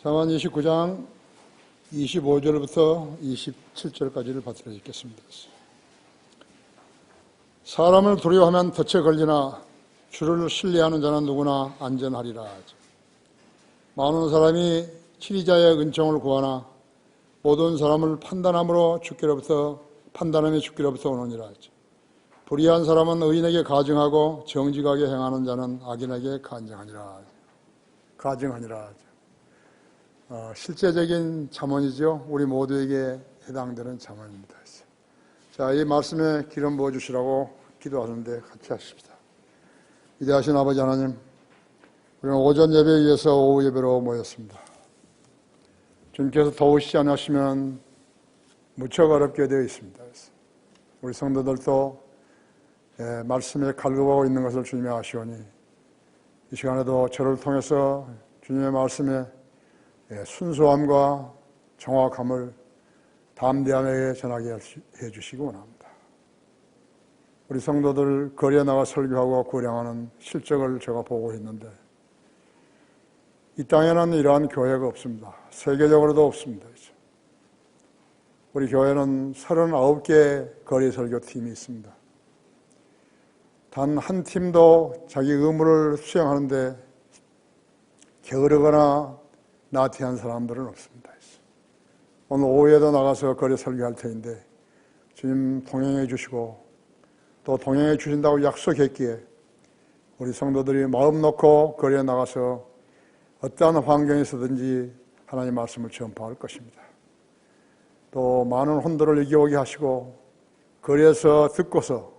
잠언 29장 25절부터 27절까지를 받들어 읽겠습니다. 사람을 두려워하면 덫에 걸리나 주를 신뢰하는 자는 누구나 안전하리라. 많은 사람이 치리자의 은총을 구하나 모든 사람을 판단함이 주께로부터 오느니라. 불의한 사람은 의인에게 가증하고 정직하게 행하는 자는 악인에게 간증하니라. 실제적인 잠언이죠. 우리 모두에게 해당되는 잠언입니다. 자, 이 말씀에 기름 부어주시라고 기도하는데 같이 하십시다. 위대하신 아버지 하나님, 우리는 오전 예배에 의해서 오후 예배로 모였습니다. 주님께서 도우시지 않으시면 무척 어렵게 되어 있습니다. 우리 성도들도 말씀에 갈급하고 있는 것을 주님이 아시오니 이 시간에도 저를 통해서 주님의 말씀에 순수함과 정확함을 담대함에게 전하게 해주시기 원합니다. 우리 성도들 거리에 나가 설교하고 구량하는 실적을 제가 보고 있는데 이 땅에는 이러한 교회가 없습니다. 세계적으로도 없습니다. 우리 교회는 39개 거리 설교팀이 있습니다. 단 한 팀도 자기 의무를 수행하는데 게으르거나 나태한 사람들은 없습니다. 오늘 오후에도 나가서 거리 설교할 터인데 주님 동행해 주시고 또 동행해 주신다고 약속했기에 우리 성도들이 마음 놓고 거리에 나가서 어떠한 환경에서든지 하나님 말씀을 전파할 것입니다. 또 많은 혼돈을 이겨오게 하시고 거리에서 듣고서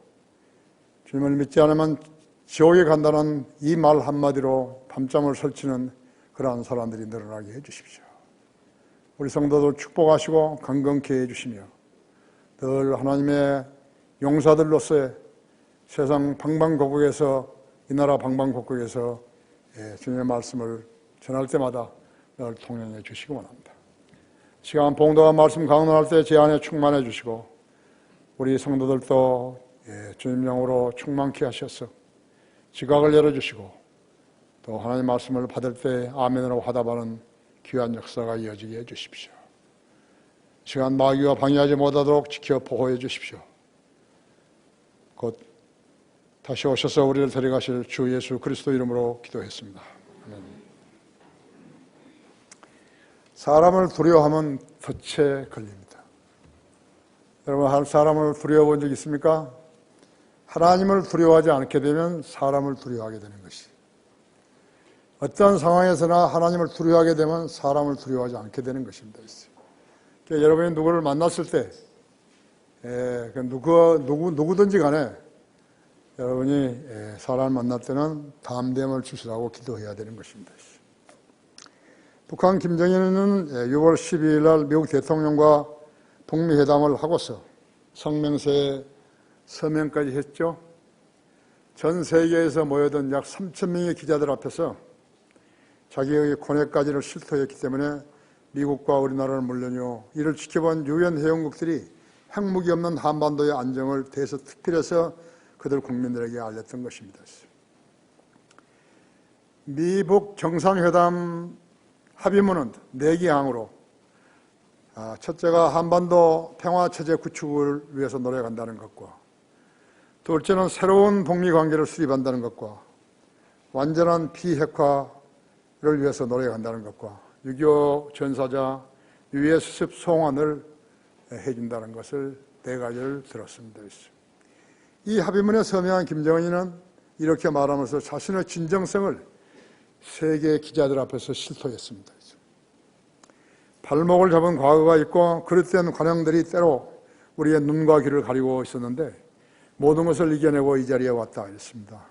주님을 믿지 않으면 지옥에 간다는 이 말 한마디로 밤잠을 설치는 그러한 사람들이 늘어나게 해주십시오. 우리 성도들 축복하시고 강건케 해주시며 늘 하나님의 용사들로서의 세상 방방곡곡에서 이 나라 방방곡곡에서 주님의 말씀을 전할 때마다 늘 통행해 주시기 원합니다. 시간 봉도와 말씀 강론할 때 제 안에 충만해 주시고 우리 성도들도 주님 영으로 충만케 하셔서 지각을 열어주시고 또 하나님 말씀을 받을 때 아멘으로 화답하는 귀한 역사가 이어지게 해주십시오. 시간 마귀가 방해하지 못하도록 지켜 보호해 주십시오. 곧 다시 오셔서 우리를 데려가실 주 예수 그리스도 이름으로 기도했습니다. 아멘. 사람을 두려워하면 덫에 걸립니다. 여러분, 사람을 두려워 본 적 있습니까? 하나님을 두려워하지 않게 되면 사람을 두려워하게 되는 것이. 어떤 상황에서나 하나님을 두려워하게 되면 사람을 두려워하지 않게 되는 것입니다. 그러니까 여러분이 누구를 만났을 때, 누구든지 간에 여러분이 사람을 만날 때는 담대함을 주시라고 기도해야 되는 것입니다. 북한 김정일은 6월 12일 날 미국 대통령과 북미 회담을 하고서 성명서에 서명까지 했죠. 전 세계에서 모여든 약 3,000명의 기자들 앞에서 자기의 고뇌까지를 실토했기 때문에 미국과 우리나라는 물론이요, 이를 지켜본 유엔 회원국들이 핵무기 없는 한반도의 안정을 대서특필해서 그들 국민들에게 알렸던 것입니다. 미북 정상회담 합의문은 4개 항으로 첫째가 한반도 평화체제 구축을 위해서 노력한다는 것과 둘째는 새로운 북미 관계를 수립한다는 것과 완전한 비핵화를 위해서 노력한다는 것과 6.25 전사자 유해 수습 송환을 해준다는 것을 4가지를 들었습니다. 이 합의문에 서명한 김정은이는 이렇게 말하면서 자신의 진정성을 세계 기자들 앞에서 실토했습니다. 발목을 잡은 과거가 있고 그릇된 관행들이 때로 우리의 눈과 귀를 가리고 있었는데 모든 것을 이겨내고 이 자리에 왔다 했습니다.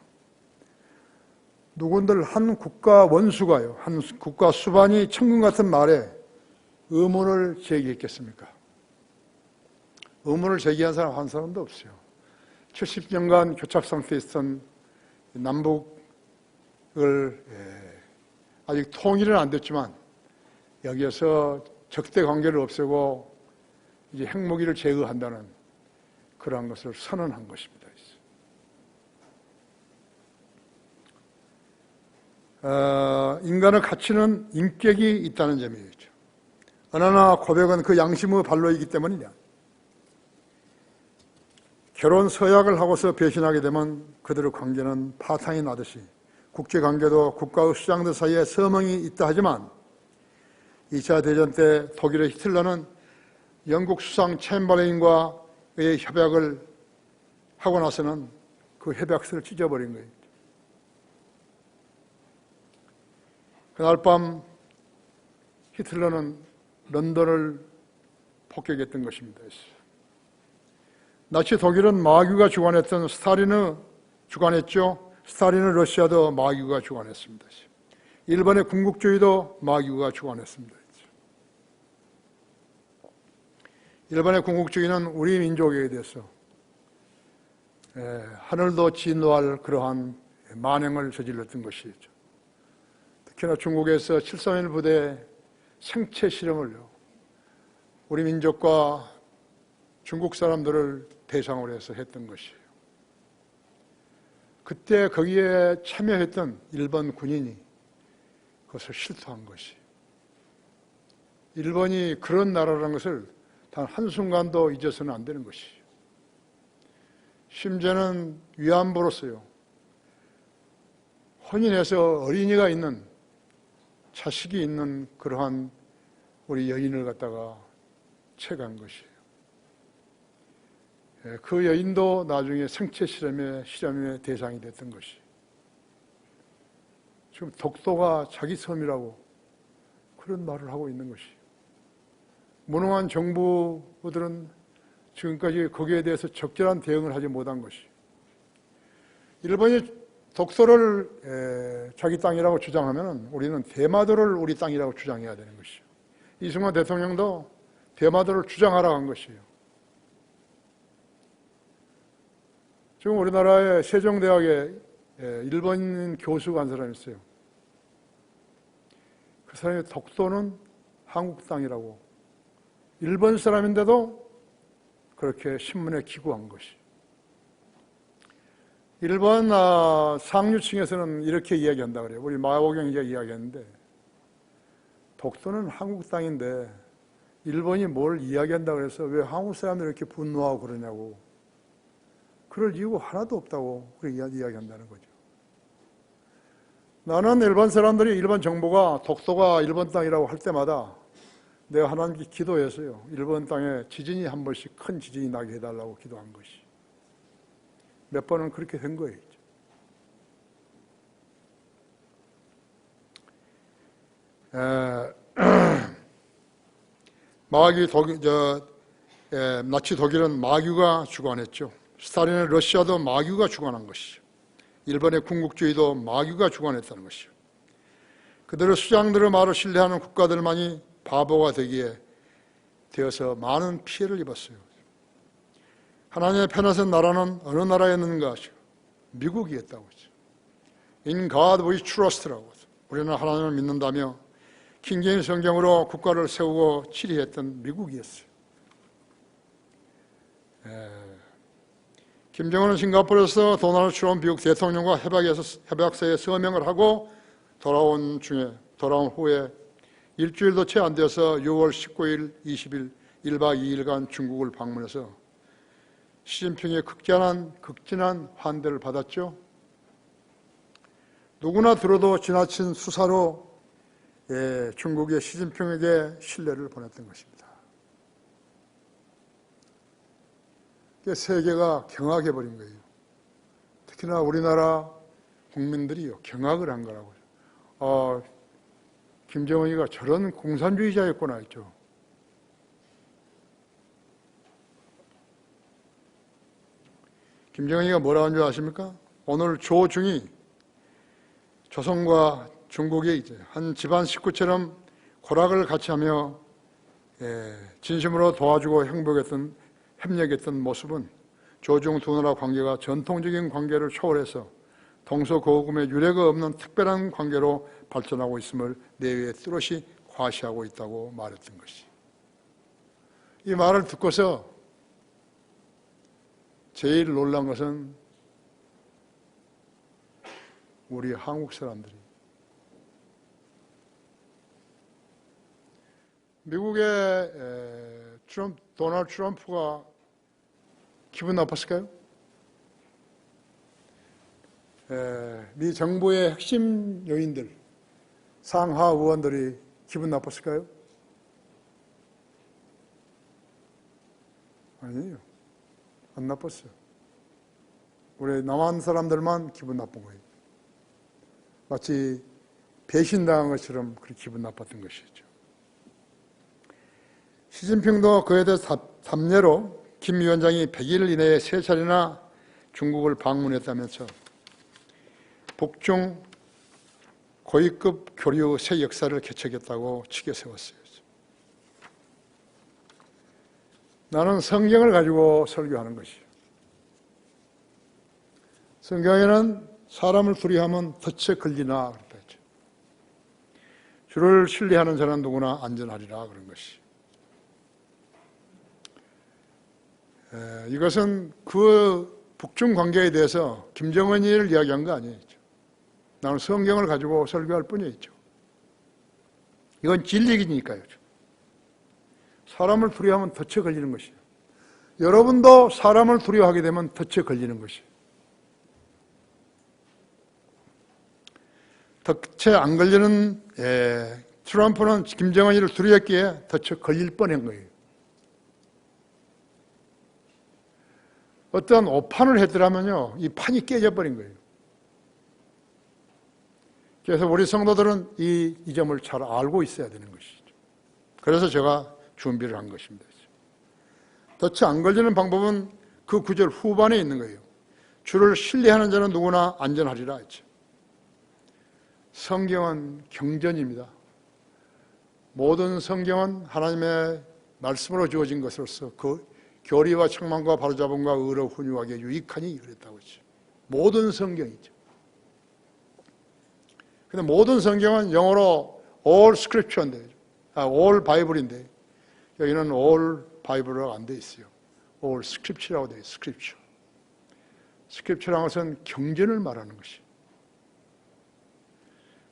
누군들 한 국가 원수가요, 한 국가 수반이 천군 같은 말에 의문을 제기했겠습니까? 의문을 제기한 사람 한 사람도 없어요. 70년간 교착 상태에 있었던 남북을 아직 통일은 안 됐지만 여기에서 적대 관계를 없애고 이제 핵무기를 제거한다는 그러한 것을 선언한 것입니다. 인간의 가치는 인격이 있다는 점이죠. 언어나 고백은 그 양심의 발로이기 때문이냐. 결혼 서약을 하고서 배신하게 되면 그들의 관계는 파탄이 나듯이 국제관계도 국가의 수장들 사이에 서명이 있다 하지만 2차 대전 때 독일의 히틀러는 영국 수상 챔버레인과의 협약을 하고 나서는 그 협약서를 찢어버린 거예요. 그날 밤 히틀러는 런던을 폭격했던 것입니다. 나치 독일은 마귀가 주관했던 스탈린을 주관했죠. 스탈린은 러시아도 마귀가 주관했습니다. 일본의 군국주의도 마귀가 주관했습니다. 일본의 군국주의는 우리 민족에 대해서 하늘도 진노할 그러한 만행을 저질렀던 것이죠. 특히나 중국에서 731 부대 생체 실험을요, 우리 민족과 중국 사람들을 대상으로 해서 했던 것이에요. 그때 거기에 참여했던 일본 군인이 그것을 실토한 것이, 일본이 그런 나라라는 것을 단 한순간도 잊어서는 안 되는 것이죠. 심지어는 위안부로서요, 혼인해서 어린이가 있는, 자식이 있는 그러한 우리 여인을 갖다가 채간 것이에요. 그 여인도 나중에 생체 실험의 대상이 됐던 것이. 지금 독도가 자기 섬이라고 그런 말을 하고 있는 것이. 무능한 정부들은 지금까지 거기에 대해서 적절한 대응을 하지 못한 것이. 일본이 독도를 자기 땅이라고 주장하면 우리는 대마도를 우리 땅이라고 주장해야 되는 것이요. 이승만 대통령도 대마도를 주장하라고 한 것이에요. 지금 우리나라의 세종대학에 일본인 교수가 한 사람이 있어요. 그 사람이 독도는 한국 땅이라고, 일본 사람인데도 그렇게 신문에 기고한 것이. 일본 상류층에서는 이렇게 이야기한다 그래요. 우리 마오경 이야기했는데, 독도는 한국 땅인데 일본이 뭘 이야기한다 그래서 왜 한국 사람들이 이렇게 분노하고 그러냐고. 그럴 이유가 하나도 없다고 그렇게 이야기한다는 거죠. 나는 일본 사람들이, 일본 정부가 독도가 일본 땅이라고 할 때마다 내가 하나님께 기도했어요. 일본 땅에 지진이 한 번씩 큰 지진이 나게 해달라고 기도한 것이. 몇 번은 그렇게 된 거예요. 나치 독일은 마귀가 주관했죠. 스탈린의 러시아도 마귀가 주관한 것이죠. 일본의 군국주의도 마귀가 주관했다는 것이죠. 그들의 수장들의 말을 신뢰하는 국가들만이 바보가 되기에 되어서 많은 피해를 입었어요. 하나님의 편에 선 나라는 어느 나라였는가? 미국이었다고 했죠. In God we trust라고 했죠. 우리는 하나님을 믿는다며 킹제임 성경으로 국가를 세우고 치리했던 미국이었어요. 김정은은 싱가포르에서 도널드 트럼프 미국 대통령과 협약서에 서명을 하고 돌아온 후에 일주일도 채 안 되어서 6월 19일, 20일 1박 2일간 중국을 방문해서 시진핑의 극진한 환대를 받았죠. 누구나 들어도 지나친 수사로 중국의 시진핑에게 신뢰를 보냈던 것입니다. 세계가 경악해버린 거예요. 특히나 우리나라 국민들이요, 경악을 한 거라고요. 김정은이가 저런 공산주의자였구나 했죠. 김정은이가 뭐라고 한 줄 아십니까? 오늘 조중이 조선과 중국이 이제 한 집안 식구처럼 고락을 같이 하며 진심으로 도와주고 협력했던 모습은 조중 두 나라 관계가 전통적인 관계를 초월해서 동서고금의 유례가 없는 특별한 관계로 발전하고 있음을 내외에 뚜렷이 과시하고 있다고 말했던 것이. 이 말을 듣고서 제일 놀란 것은 우리 한국 사람들이 미국의 도널드 트럼프가 기분 나빴을까요? 미 정부의 핵심 요인들, 상하 의원들이 기분 나빴을까요? 아니에요. 안 나빴어요. 우리 남한 사람들만 기분 나쁜 거예요. 마치 배신당한 것처럼 그렇게 기분 나빴던 것이죠. 시진핑도 그에 대해 답례로 김 위원장이 100일 이내에 3차례나 중국을 방문했다면서 북중 고위급 교류 새 역사를 개척했다고 치켜 세웠어요. 나는 성경을 가지고 설교하는 것이요. 성경에는 사람을 두려워하면 덫에 걸리나 그랬다 했죠. 주를 신뢰하는 자는 누구나 안전하리라 그런 것이. 이것은 그 북중 관계에 대해서 김정은이를 이야기한 거 아니에요. 나는 성경을 가지고 설교할 뿐이죠. 이건 진리이니까요. 사람을 두려워하면 덫에 걸리는 것이에요. 여러분도 사람을 두려워하게 되면 덫에 걸리는 것이에요. 덫에 안 걸리는 트럼프는 김정은이를 두려웠기에 덫에 걸릴 뻔한 거예요. 어떤 오판을 했더라면요, 이 판이 깨져버린 거예요. 그래서 우리 성도들은 이 점을 잘 알고 있어야 되는 것이죠. 그래서 제가 준비를 한 것입니다. 덫에 안 걸리는 방법은 그 구절 후반에 있는 거예요. 주를 신뢰하는 자는 누구나 안전하리라 했죠. 성경은 경전입니다. 모든 성경은 하나님의 말씀으로 주어진 것으로서 그 교리와 책망과 바로잡음과 의로 훈육하기에 유익하니 그랬다고 했죠. 모든 성경이죠. 근데 모든 성경은 영어로 all scripture인데, all bible인데, 여기는 all bible로 안 돼 있어요. all scripture라고 돼 있어요. scripture. scripture라는 것은 경전을 말하는 것이에요.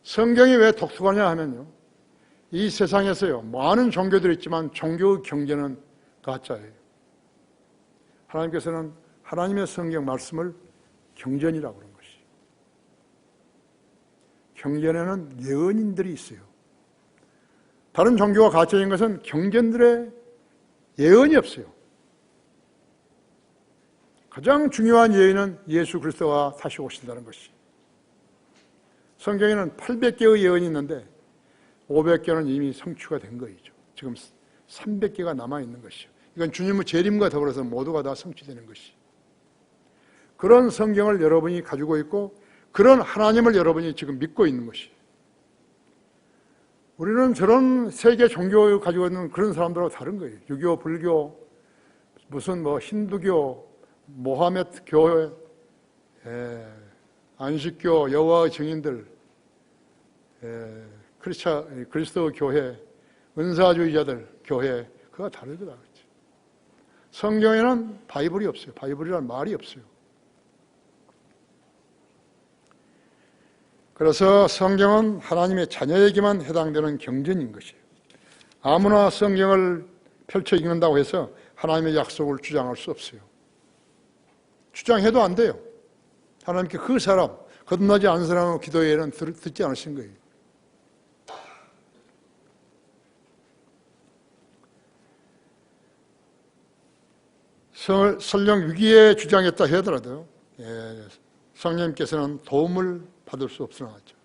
성경이 왜 독특하냐 하면요, 이 세상에서요, 많은 종교들이 있지만 종교의 경전은 가짜예요. 하나님께서는 하나님의 성경 말씀을 경전이라고 그러는 것이에요. 경전에는 예언인들이 있어요. 다른 종교가 가짜인 것은 경전들의 예언이 없어요. 가장 중요한 예언은 예수 그리스도가 다시 오신다는 것이. 성경에는 800개의 예언이 있는데 500개는 이미 성취가 된 거이죠. 지금 300개가 남아있는 것이죠. 이건 주님의 재림과 더불어서 모두가 다 성취되는 것이. 그런 성경을 여러분이 가지고 있고 그런 하나님을 여러분이 지금 믿고 있는 것이. 우리는 저런 세계 종교를 가지고 있는 그런 사람들하고 다른 거예요. 유교, 불교, 무슨 힌두교, 모하메트 교회, 안식교, 여호와의 증인들, 그리스도 교회, 은사주의자들 교회, 그가 다르더라. 성경에는 바이블이 없어요. 바이블이라는 말이 없어요. 그래서 성경은 하나님의 자녀에게만 해당되는 경전인 것이에요. 아무나 성경을 펼쳐 읽는다고 해서 하나님의 약속을 주장할 수 없어요. 주장해도 안 돼요. 하나님께 그 사람, 거듭나지 않은 사람의 기도에는 듣지 않으신 거예요. 설령 위기에 주장했다 하더라도 성령님께서는 도움을 받을 수 없으나죠.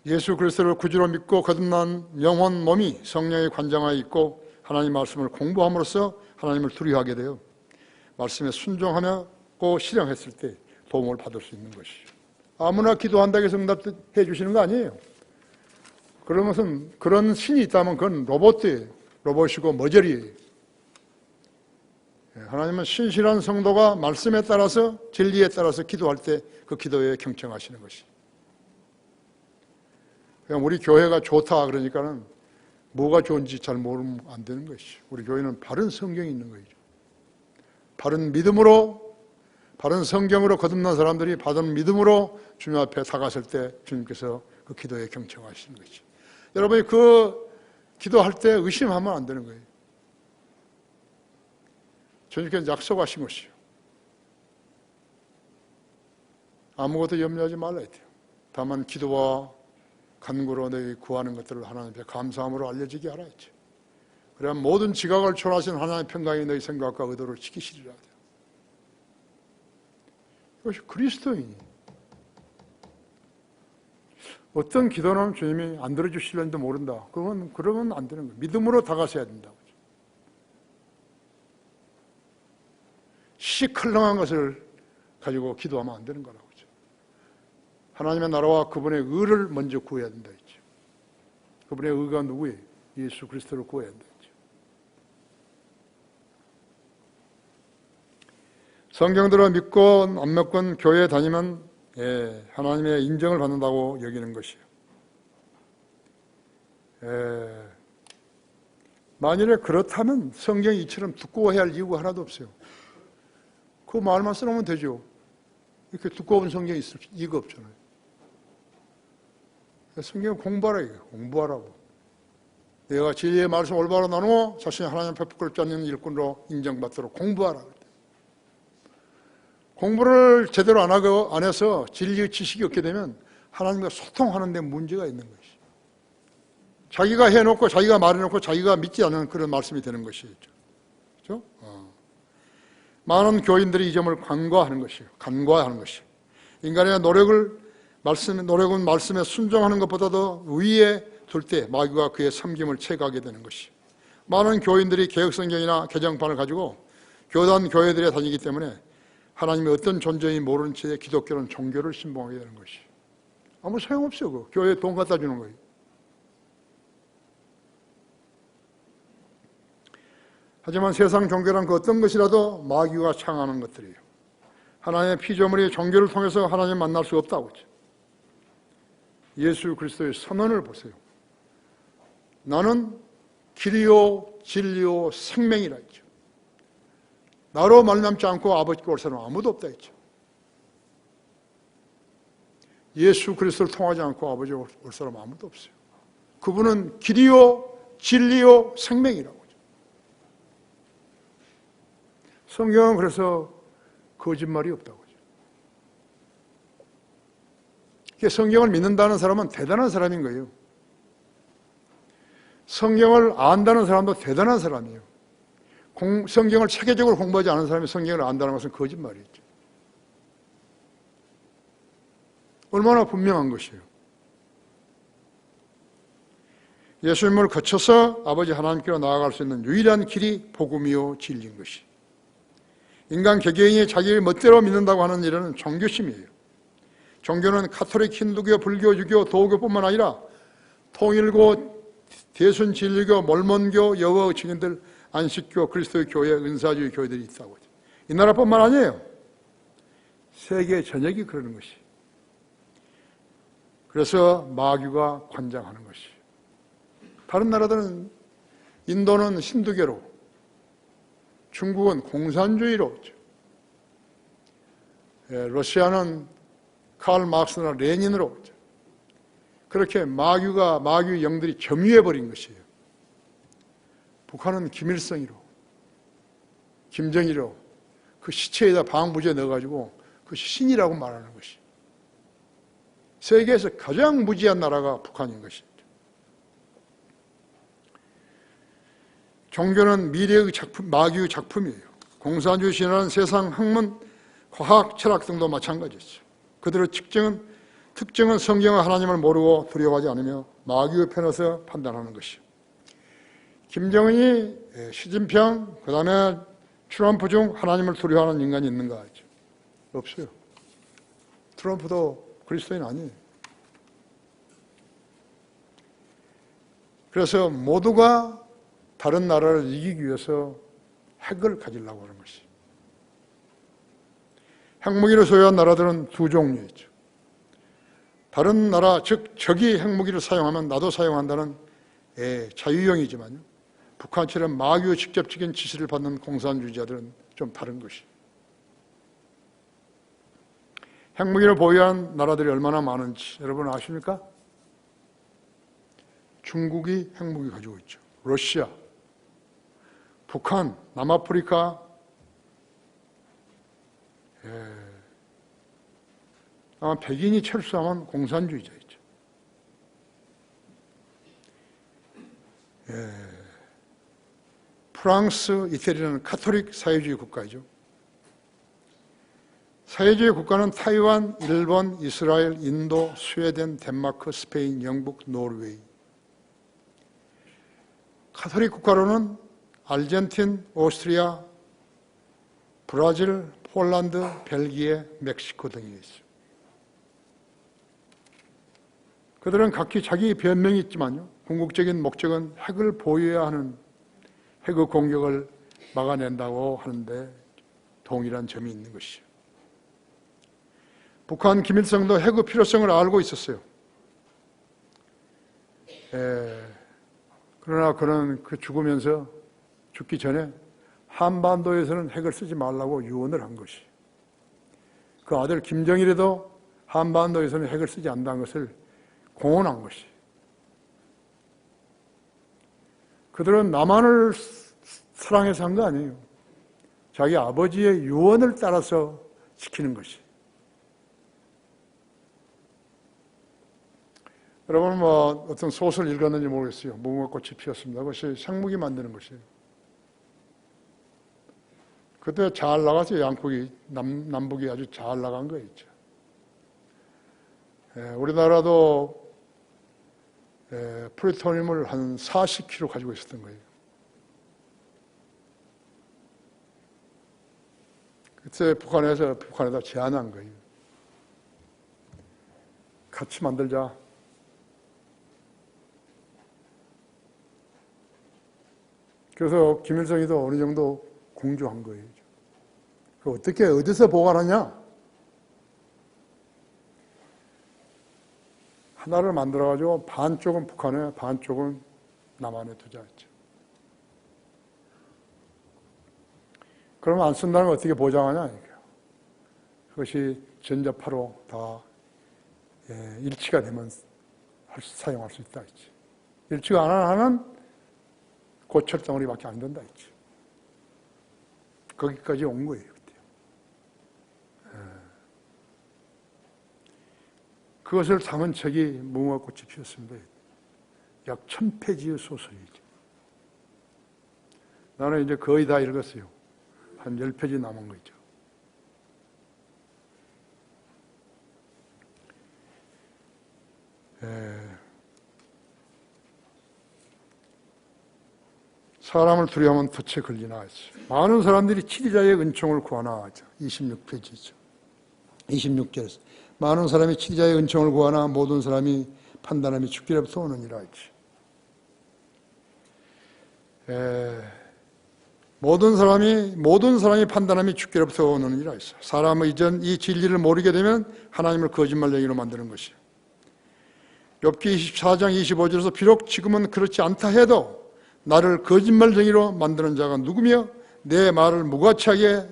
예수 그리스도를 구주로 믿고 거듭난 영혼 몸이 성령의 관장하에 있고 하나님 말씀을 공부함으로써 하나님을 두려워하게 돼요. 말씀에 순종하고 실행했을 때 도움을 받을 수 있는 것이죠. 아무나 기도한다고 해서 응답해 주시는 거 아니에요. 그런 것은, 그런 신이 있다면 그건 로봇이에요. 로봇이고 머저리예요. 하나님은 신실한 성도가 말씀에 따라서 진리에 따라서 기도할 때 그 기도에 경청하시는 것이. 그냥 우리 교회가 좋다 그러니까는 뭐가 좋은지 잘 모르면 안 되는 것이죠. 우리 교회는 바른 성경이 있는 거죠. 바른 믿음으로, 바른 성경으로 거듭난 사람들이 바른 믿음으로 주님 앞에 다가설 때 주님께서 그 기도에 경청하시는 것이죠. 여러분이 그 기도할 때 의심하면 안 되는 거예요. 주님께서 약속하신 것이요. 아무것도 염려하지 말아야 돼요. 다만 기도와 간구로 너희 구하는 것들을 하나님께 감사함으로 알려지게 하라했죠. 그래야 모든 지각을 초월하신 하나님의 평강이 너희 생각과 의도를 지키시리라. 이것이 그리스도인이. 어떤 기도는 주님이 안 들어주실는지도 모른다. 그러면 안 되는 거예요. 믿음으로 다가서야 된다고. 시컬렁한 것을 가지고 기도하면 안 되는 거라고. 하나님의 나라와 그분의 의를 먼저 구해야 된다 했죠. 그분의 의가 누구예요? 예수 그리스도를 구해야 된다 했죠. 성경대로 믿건 안 믿건 교회에 다니면 하나님의 인정을 받는다고 여기는 것이에요. 만일에 그렇다면 성경이 이처럼 두꺼워야 할 이유가 하나도 없어요. 그 말만 써놓으면 되죠. 이렇게 두꺼운 성경이 있을 이유가 없잖아요. 성경 공부하라, 공부하라고. 내가 진리의 말씀 올바로 나누어 자신이 하나님 앞에 부끄럽지 않는 일꾼으로 인정받도록 공부하라. 공부를 제대로 안 해서 진리의 지식이 없게 되면 하나님과 소통하는 데 문제가 있는 것이. 자기가 해놓고 자기가 말해놓고 자기가 믿지 않는 그런 말씀이 되는 것이죠. 그렇죠? 많은 교인들이 이 점을 간과하는 것이에요. 간과하는 것이에요. 인간의 노력은 말씀에 순종하는 것보다도 위에 둘 때 마귀가 그의 섬김을 채가게 되는 것이에요. 많은 교인들이 개혁성경이나 개정판을 가지고 교단 교회들에 다니기 때문에 하나님의 어떤 존재인지 모르는 채 기독교는 종교를 신봉하게 되는 것이에요. 아무 소용없어요. 그 교회에 돈 갖다 주는 거예요. 하지만 세상 종교란 그 어떤 것이라도 마귀가 창하는 것들이에요. 하나님의 피조물이 종교를 통해서 하나님 만날 수 없다고 했죠. 예수 그리스도의 선언을 보세요. 나는 길이요 진리요 생명이라 했죠. 나로 말미암지 않고 아버지께 올 사람은 아무도 없다 했죠. 예수 그리스도를 통하지 않고 아버지께 올 사람은 아무도 없어요. 그분은 길이요 진리요 생명이라고 하죠. 성경은 그래서 거짓말이 없다고 하죠. 성경을 믿는다는 사람은 대단한 사람인 거예요. 성경을 안다는 사람도 대단한 사람이에요. 성경을 체계적으로 공부하지 않은 사람이 성경을 안다는 것은 거짓말이죠. 얼마나 분명한 것이에요. 예수님을 거쳐서 아버지 하나님께로 나아갈 수 있는 유일한 길이 복음이요 진리인 것이. 인간 개개인이 자기 멋대로 믿는다고 하는 일은 종교심이에요. 종교는 카톨릭, 힌두교, 불교, 유교, 도교뿐만 아니라 통일고, 대순 진리교, 몰몬교, 여호 증인들, 안식교, 그리스도의 교회, 은사주의 교회들이 있다고 하죠. 이 나라뿐만 아니에요. 세계 전역이 그러는 것이. 그래서 마귀가 관장하는 것이. 다른 나라들은 인도는 힌두교로, 중국은 공산주의로, 러시아는 칼 마르크스나 레닌으로 그렇게 마귀 영들이 점유해버린 것이에요. 북한은 김일성이로, 김정일로 그 시체에다 방부제 넣어가지고 그 신이라고 말하는 것이. 세계에서 가장 무지한 나라가 북한인 것이죠. 종교는 미래의 작품, 마귀의 작품이에요. 공산주의 신화는 세상 학문, 과학, 철학 등도 마찬가지죠. 그들의 특징은 성경의 하나님을 모르고 두려워하지 않으며 마귀의 편에서 판단하는 것이요. 김정은이, 시진핑, 그 다음에 트럼프 중 하나님을 두려워하는 인간이 있는가 하죠. 없어요. 트럼프도 그리스도인 아니에요. 그래서 모두가 다른 나라를 이기기 위해서 핵을 가지려고 하는 것이. 핵무기를 소유한 나라들은 두 종류이죠. 다른 나라, 즉 적이 핵무기를 사용하면 나도 사용한다는 자유형이지만요. 북한처럼 마귀의 직접적인 지시를 받는 공산주의자들은 좀 다른 것이. 핵무기를 보유한 나라들이 얼마나 많은지 여러분 아십니까? 중국이 핵무기 가지고 있죠. 러시아, 북한, 남아프리카, 아마 백인이 철수하면 공산주의자이죠. 프랑스, 이태리는 카톨릭 사회주의 국가이죠. 사회주의 국가는 타이완, 일본, 이스라엘, 인도, 스웨덴, 덴마크, 스페인, 영국, 노르웨이. 카톨릭 국가로는 아르헨틴, 오스트리아, 브라질, 폴란드, 벨기에, 멕시코 등이 있습니다. 그들은 각기 자기 변명이 있지만요, 궁극적인 목적은 핵을 보유해야 하는 핵의 공격을 막아낸다고 하는데 동일한 점이 있는 것이죠. 북한 김일성도 핵의 필요성을 알고 있었어요. 그러나 그는 죽으면서 죽기 전에 한반도에서는 핵을 쓰지 말라고 유언을 한 것이. 그 아들 김정일에도 한반도에서는 핵을 쓰지 않는다는 것을 공언한 것이. 그들은 남한을 사랑해서 한 거 아니에요. 자기 아버지의 유언을 따라서 지키는 것이. 여러분 어떤 소설 읽었는지 모르겠어요. 무궁화꽃이 피었습니다. 그것이 생무기 만드는 것이에요. 그때 잘 나갔어요. 양국이 남북이 아주 잘 나간 거 있죠. 우리나라도 플루토늄을 한 40kg 가지고 있었던 거예요. 그때 북한에다 제안한 거예요. 같이 만들자. 그래서 김일성이도 어느 정도 공조한 거예요. 어떻게 어디서 보관하냐? 하나를 만들어가지고 반쪽은 북한에, 반쪽은 남한에 두자 했죠. 그러면 안 쓴다는 걸 어떻게 보장하냐? 그것이 전자파로 다 일치가 되면 사용할 수 있다 했지. 일치가 안 하는 고철덩어리밖에 안 된다 했지. 거기까지 온 거예요. 그때. 그것을 담은 책이 무궁화꽃이 피었습니다. 약 1000페이지의 소설이죠. 나는 이제 거의 다 읽었어요. 한 10페이지 남은 거 있죠. 사람을 두려워하면 덫에 걸리나 하죠. 많은 사람들이 치리자의 은총을 구하나 하죠. 26페이지죠. 26절에서 많은 사람이 치리자의 은총을 구하나 모든 사람이 판단함이 죽기로부터 오느니라 하죠. 모든 사람이 판단함이 죽기로부터 오느니라 했어. 사람의 이전 이 진리를 모르게 되면 하나님을 거짓말쟁이로 만드는 것이에요. 욥기 24장 25절에서 비록 지금은 그렇지 않다 해도 나를 거짓말쟁이로 만드는 자가 누구며 내 말을 무가치하게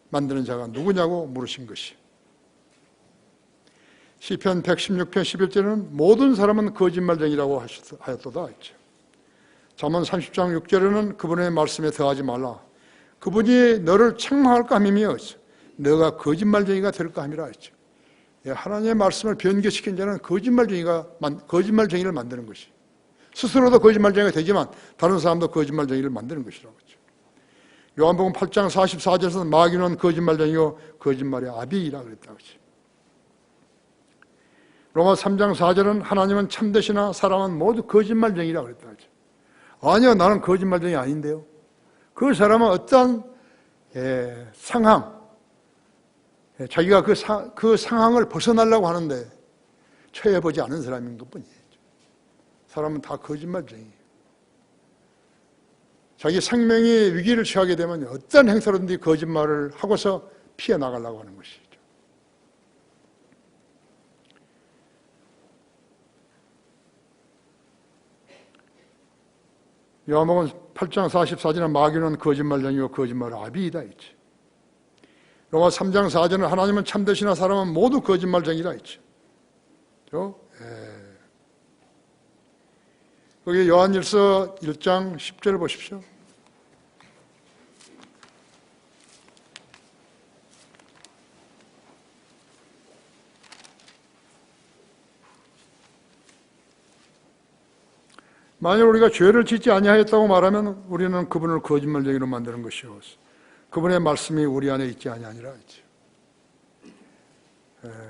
만드는 자가 누구냐고 물으신 것이. 시편 116편 11절에는 모든 사람은 거짓말쟁이라고 하였도다 했죠. 잠언 30장 6절에는 그분의 말씀에 더하지 말라. 그분이 너를 책망할까 함이며 너가 거짓말쟁이가 될까 함이라 했죠. 하나님의 말씀을 변개시킨 자는 거짓말쟁이를 만드는 것이. 스스로도 거짓말쟁이가 되지만 다른 사람도 거짓말쟁이를 만드는 것이라고 했죠. 요한복음 8장 44절에서는 마귀는 거짓말쟁이요 거짓말의 아비이라 그랬다고 했죠. 로마 3장 4절은 하나님은 참되시나 사람은 모두 거짓말쟁이라 그랬다고 했죠. 아니요, 나는 거짓말쟁이 아닌데요. 그 사람은 어떤 상황, 자기가 그 상황을 벗어나려고 하는데 처해보지 않은 사람인 것뿐이에요. 사람은 다 거짓말쟁이에요. 자기 생명이 위기를 처하게 되면 어떤 행사로든지 거짓말을 하고서 피해 나가려고 하는 것이죠. 요한복음 8장 44절은 마귀는 거짓말쟁이요 거짓말의 아비이다 했지. 로마 3장 4절은 하나님은 참되시나 사람은 모두 거짓말쟁이라 했지. 거기 요한일서 1장 10절 보십시오. 만약 우리가 죄를 짓지 아니하였다고 말하면 우리는 그분을 거짓말쟁이로 만드는 것이요 그분의 말씀이 우리 안에 있지 아니하니라 했죠.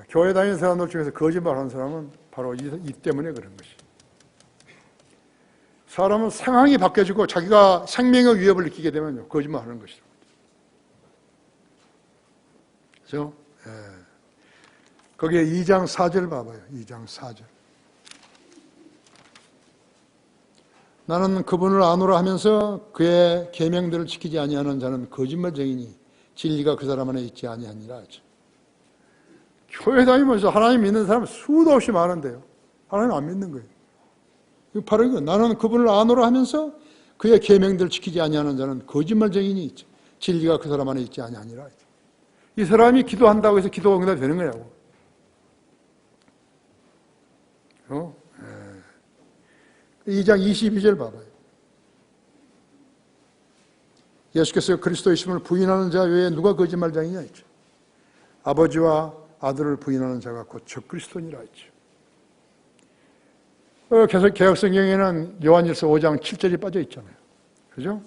교회 다니는 사람들 중에서 거짓말하는 사람은 바로 이 때문에 그런 것이죠. 사람은 상황이 바뀌어지고 자기가 생명의 위협을 느끼게 되면 거짓말하는 것이죠. 그렇죠? 거기에 2장 4절 봐봐요. 2장 4절. 나는 그분을 아노라 하면서 그의 계명들을 지키지 아니하는 자는 거짓말쟁이니 진리가 그 사람 안에 있지 아니하니라 하죠. 교회 다니면서 하나님 믿는 사람 수도 없이 많은데요. 하나님 안 믿는 거예요. 바로 이거. 나는 그분을 아노라 하면서 그의 계명들을 지키지 아니하는 자는 거짓말쟁이니 진리가 그 사람 안에 있지 아니하니라 하죠. 이 사람이 기도한다고 해서 기도가 응답이 되는 거냐고. 2장 22절 봐봐요. 예수께서 그리스도이심을 부인하는 자 외에 누가 거짓말쟁이냐 했죠. 아버지와 아들을 부인하는 자가 곧 적그리스도니라 했죠. 계속 개혁성경에는 요한일서 5장 7절이 빠져 있잖아요. 그죠?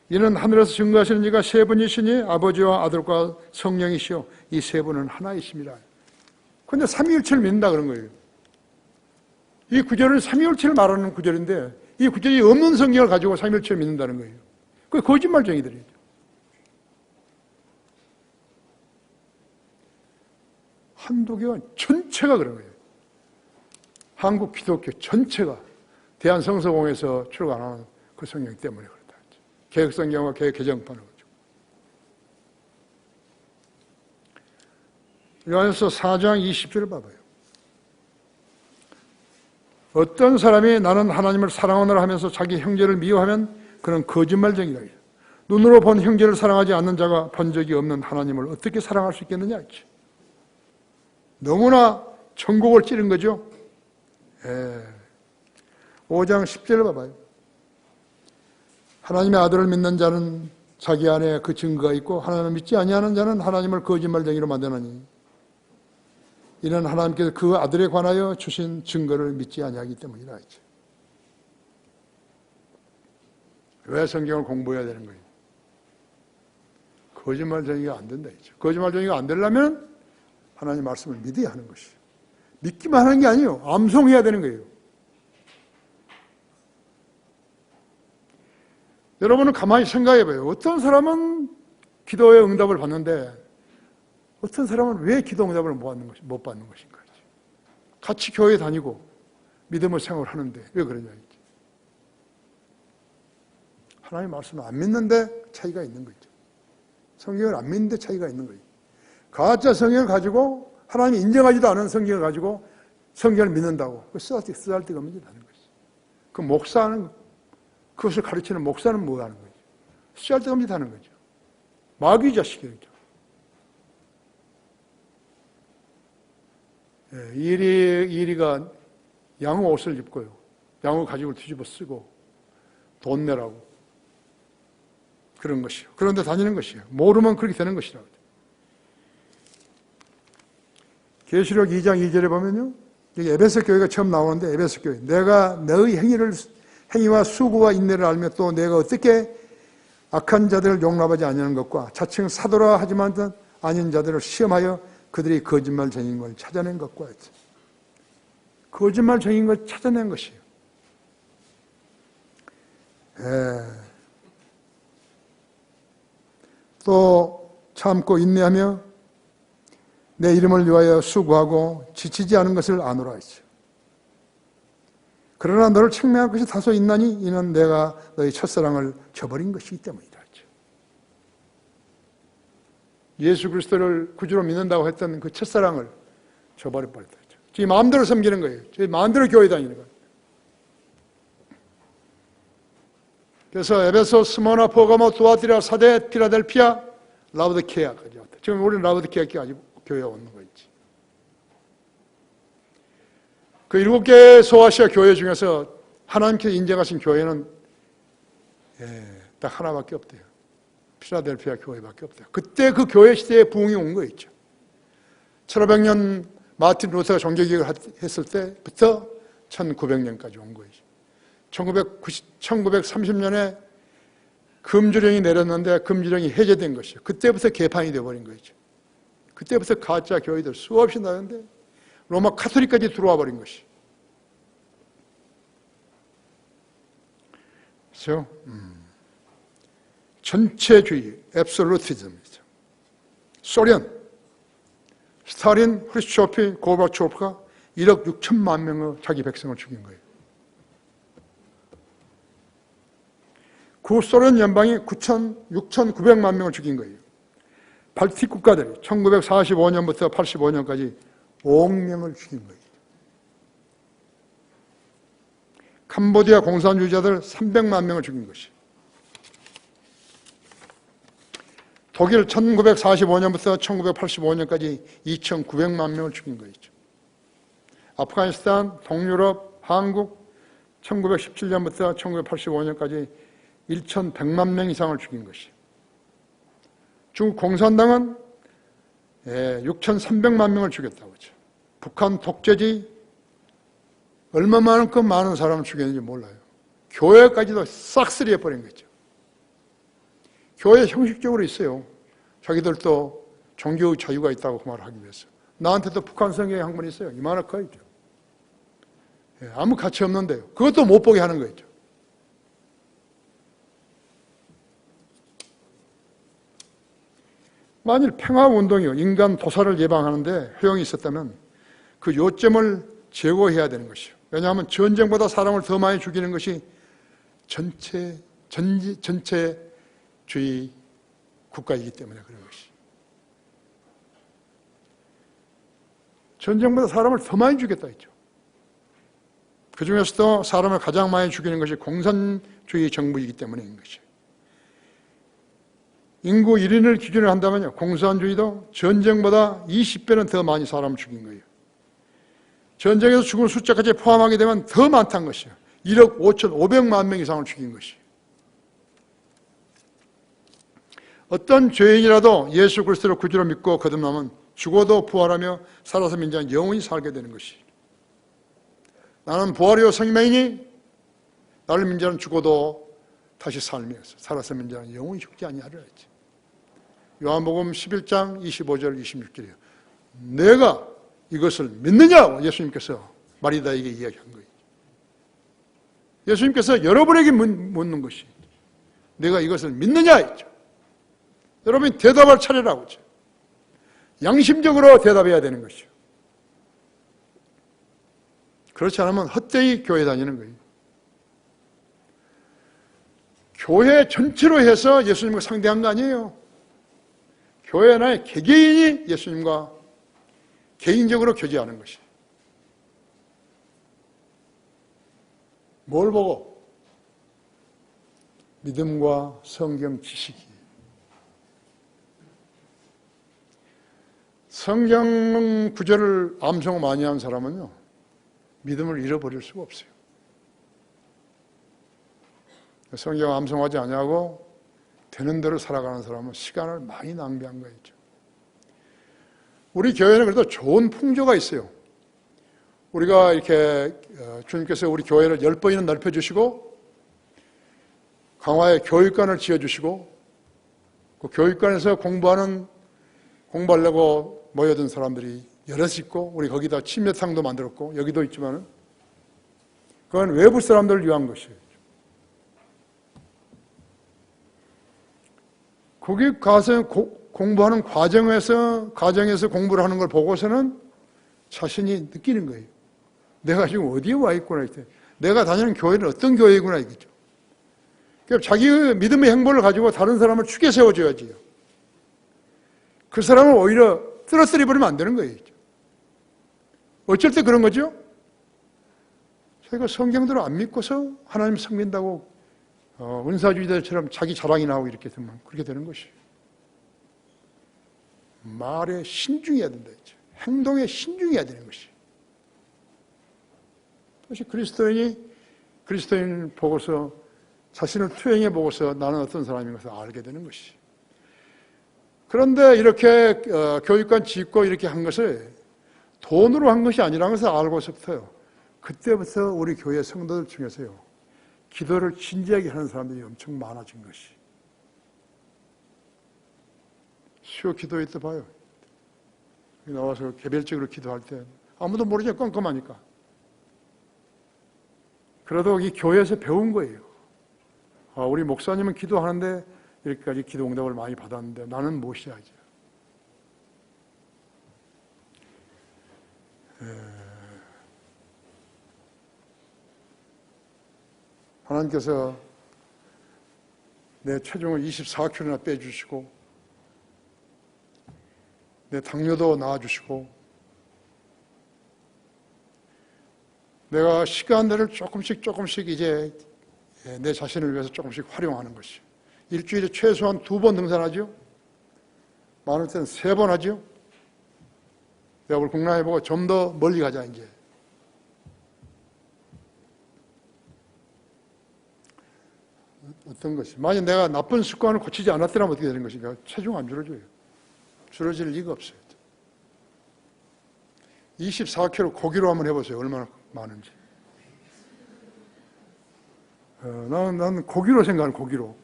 이는 하늘에서 증거하시는 이가 세 분이시니 아버지와 아들과 성령이시요 이 세 분은 하나이십니다. 그런데 삼위일체를 믿는다 그런 거예요. 이 구절은 삼위일체를 말하는 구절인데 이 구절이 없는 성경을 가지고 삼위일체를 믿는다는 거예요. 그게 거짓말쟁이들이죠. 한독교가 전체가 그런 거예요. 한국 기독교 전체가 대한성서공에서 출간하는 그 성경 때문에 그렇다. 개혁성경과 개혁개정판을 가지고. 요한일서 4장 20절을 봐봐요. 어떤 사람이 나는 하나님을 사랑하노라 하면서 자기 형제를 미워하면 그는 거짓말쟁이라. 눈으로 본 형제를 사랑하지 않는 자가 본 적이 없는 하나님을 어떻게 사랑할 수 있겠느냐. 너무나 천국을 찌른 거죠. 5장 10절을 봐봐요. 하나님의 아들을 믿는 자는 자기 안에 그 증거가 있고 하나님을 믿지 아니하는 자는 하나님을 거짓말쟁이로 만드나니 이는 하나님께서 그 아들에 관하여 주신 증거를 믿지 아니하기 때문이라 했죠. 왜 성경을 공부해야 되는 거예요? 거짓말쟁이가 안 된다 했죠. 거짓말쟁이가 안 되려면 하나님 말씀을 믿어야 하는 것이에요. 믿기만 하는 게 아니에요. 암송해야 되는 거예요. 여러분은 가만히 생각해 봐요. 어떤 사람은 기도의 응답을 받는데 어떤 사람은 왜 기도 응답을 못 받는 것인가. 같이 교회 다니고 믿음의 생활을 하는데 왜 그러냐. 하나님 말씀을 안 믿는데 차이가 있는 거죠. 성경을 안 믿는데 차이가 있는 거예요. 가짜 성경을 가지고 하나님이 인정하지도 않은 성경을 가지고 성경을 믿는다고 쓰잘데가 없는 짓 하는 거죠. 그 목사는 그것을 가르치는 목사는 뭐 하는 거죠? 쓰잘데가 없는 짓 하는 거죠. 마귀 자식이죠. 이리가 양호 옷을 입고요. 양호 가죽을 뒤집어 쓰고 돈 내라고 그런 것이요. 그런데 다니는 것이요. 모르면 그렇게 되는 것이라고. 계시록 2장 2절에 보면요. 여기 에베소 교회가 처음 나오는데 에베소 교회. 내가 너의 행위와 수고와 인내를 알며 또 내가 어떻게 악한 자들을 용납하지 아니하는 것과 자칭 사도라 하지만 아닌 자들을 시험하여 그들이 거짓말쟁인 걸 찾아낸 것과 같이. 거짓말쟁인 걸 찾아낸 것이에요. 또 참고 인내하며 내 이름을 위하여 수고하고 지치지 않은 것을 아노라 했죠. 그러나 너를 책망할 것이 다소 있나니 이는 내가 너의 첫사랑을 저버린 것이기 때문이다 했죠. 예수 그리스도를 구주로 믿는다고 했던 그 첫사랑을 저버려버렸다 했죠. 제 마음대로 섬기는 거예요. 제 마음대로 교회 다니는 거예요. 그래서 에베소, 스모나, 포가모, 두아티라, 사데, 필라델피아, 라우디케아까지 왔다. 지금 우리는 라우디케아까지 교회에 오는 거있지. 그 7개 소아시아 교회 중에서 하나님께서 인정하신 교회는 딱 하나밖에 없대요. 필라델피아 교회밖에 없대요. 그때 그 교회 시대에 부흥이 온 거 있죠. 1500년 마틴 루터가 종교개혁을 했을 때부터 1900년까지 온 거예요. 1930년에 금주령이 내렸는데 금주령이 해제된 것이죠. 그때부터 개판이 되어버린 거죠. 그때부터 가짜 교회들 수없이 나는데 로마 카톨릭까지 들어와 버린 것이. 그렇죠? 전체주의, 앱솔루티즘이죠. 소련, 스탈린, 후르츠초프, 고르바초프가 1억 6천만 명의 자기 백성을 죽인 거예요. 구소련 연방이 6,900만 명을 죽인 거예요. 발틱 국가들이 1945년부터 85년까지 5억 명을 죽인 거예요. 캄보디아 공산주의자들 300만 명을 죽인 것이. 독일 1945년부터 1985년까지 2,900만 명을 죽인 거였죠. 아프가니스탄, 동유럽, 한국 1917년부터 1985년까지 1,100만 명 이상을 죽인 것이. 중국 공산당은 6,300만 명을 죽였다고 하죠. 북한 독재지 얼마만큼 많은 사람을 죽였는지 몰라요. 교회까지도 싹쓸이해버린 거죠. 교회 형식적으로 있어요. 자기들도 종교의 자유가 있다고 그 말을 하기 위해서. 나한테도 북한 성경에 한 번 있어요. 이만한 거 있죠. 아무 가치 없는데요. 그것도 못 보게 하는 거죠. 만일 평화운동이요, 인간 도살을 예방하는데 효용이 있었다면 그 요점을 제거해야 되는 것이요. 왜냐하면 전쟁보다 사람을 더 많이 죽이는 것이 전체주의 국가이기 때문에 그런 것이. 전쟁보다 사람을 더 많이 죽였다 했죠. 그 중에서도 사람을 가장 많이 죽이는 것이 공산주의 정부이기 때문인 것이에요. 인구 1인을 기준으로 한다면요, 공산주의도 전쟁보다 20배는 더 많이 사람을 죽인 거예요. 전쟁에서 죽은 숫자까지 포함하게 되면 더 많다는 것이에요. 1억 5,500만 명 이상을 죽인 것이에요. 어떤 죄인이라도 예수 그리스도를 구주로 믿고 거듭나면 죽어도 부활하며 살아서 민자는 영원히 살게 되는 것이에요. 나는 부활이요 생명이니 나를 민자는 죽어도 다시 살면서 살아서 민자는 영원히 죽지 아니하리라 했지. 요한복음 11장 25절 26절이에요. 내가 이것을 믿느냐? 예수님께서 마리다에게 이야기한 거예요. 예수님께서 여러분에게 묻는 것이 내가 이것을 믿느냐 했죠. 여러분이 대답할 차례라고 했죠. 양심적으로 대답해야 되는 것이죠. 그렇지 않으면 헛되이 교회 다니는 거예요. 교회 전체로 해서 예수님과 상대한 거 아니에요. 교회 안에 개개인이 예수님과 개인적으로 교제하는 것이. 뭘 보고? 믿음과 성경 지식이. 성경 구절을 암송 많이 한 사람은요, 믿음을 잃어버릴 수가 없어요. 성경 암송하지 아니하고 되는 대로 살아가는 사람은 시간을 많이 낭비한 거였죠. 우리 교회는 그래도 좋은 풍조가 있어요. 우리가 이렇게 주님께서 우리 교회를 10번이나 넓혀주시고 강화에 교육관을 지어주시고 그 교육관에서 공부하려고 모여든 사람들이 여럿 있고 우리 거기다 침례탕도 만들었고 여기도 있지만은 그건 외부 사람들을 위한 것이에요. 거기 가서 공부하는 과정에서 공부를 하는 걸 보고서는 자신이 느끼는 거예요. 내가 지금 어디에 와 있구나. 내가 다니는 교회는 어떤 교회이구나 이거죠. 그러니까 자기의 믿음의 행보를 가지고 다른 사람을 축에 세워줘야지요. 그 사람을 오히려 쓰러뜨려 버리면 안 되는 거예요. 어쩔 때 그런 거죠? 자기가 성경대로 안 믿고서 하나님 섬긴다고 은사주의자들처럼 자기 자랑이나 하고 이렇게 되면 그렇게 되는 것이에요. 말에 신중해야 된다 했죠. 행동에 신중해야 되는 것이에요. 그것이 그리스도인을 보고서 자신을 투영해 보고서 나는 어떤 사람인 것을 알게 되는 것이. 그런데 이렇게 교육관 짓고 이렇게 한 것을 돈으로 한 것이 아니라는 것을 알고서부터요. 그때부터 우리 교회 성도들 중에서요. 기도를 진지하게 하는 사람들이 엄청 많아진 것이. 수요 기도회 때 봐요. 나와서 개별적으로 기도할 때 아무도 모르죠. 껌껌하니까. 그래도 이 교회에서 배운 거예요. 우리 목사님은 기도하는데 이렇게까지 기도 응답을 많이 받았는데 나는 무엇이야지. 하나님께서 내 체중을 24kg나 빼주시고 내 당뇨도 나아주시고 내가 시간들을 조금씩 이제 내 자신을 위해서 조금씩 활용하는 것이. 일주일에 최소한 2번 등산하죠. 많을 때는 3번 하죠. 내가 오늘 공략해보고 좀 더 멀리 가자 이제. 어떤 것이. 만약 내가 나쁜 습관을 고치지 않았더라면 어떻게 되는 것인가. 체중 안 줄어져요. 줄어질 리가 없어요. 24kg 고기로 한번 해보세요. 얼마나 많은지. 난 고기로 생각하는 고기로.